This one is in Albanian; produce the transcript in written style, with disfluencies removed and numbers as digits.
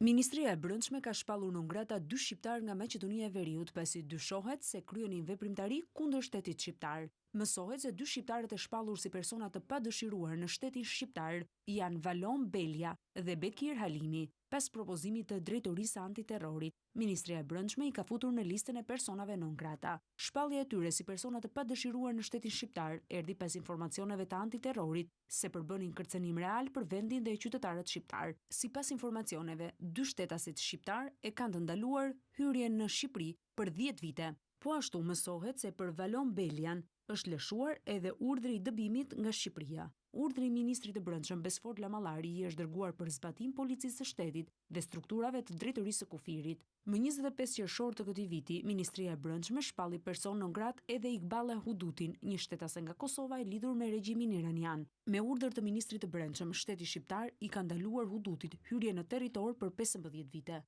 Ministria e Brendshme ka shpallur në ngrata 2 shqiptar nga Maqedonia e Veriut pasi dyshohet se kryenin veprimtari kundër shtetit shqiptar. Mësohet se 2 shqiptarët e shpallur si persona të padëshiruar në shtetin shqiptar janë Valon Belja dhe Bekir Halimi. Pas propozimit të drejtorisë antiterrorit, Ministria e Brendshme i ka futur në listën e personave non grata. Shpallja e tyre si persona të padëshiruar në shtetin shqiptar erdhi pas informacioneve të antiterrorit se përbënin kërcënim real për vendin dhe qytetarët shqiptar. Sipas informacioneve, 2 shtetasit shqiptar e kanë të ndaluar hyrjen në Shqipëri për 10 vite. Po ashtu mësohet se për Valon Beljan është lëshuar edhe urdhri i dëbimit nga Shqipëria. Urdhri i Ministrit të Brendshëm Besfort Lamallari i është dërguar për zbatim policisë së shtetit dhe strukturave të drejtorisë së kufirit. Më 25 qershor të këtij viti, Ministria e Brendshme shpalli person non grat edhe Iqballa Hudutin, një shtetase nga Kosova e lidhur me regjimin iranian. Me urdhër të Ministrit të Brendshëm, shteti shqiptar i ka ndaluar Hudutit hyrje në territor për 15 vite.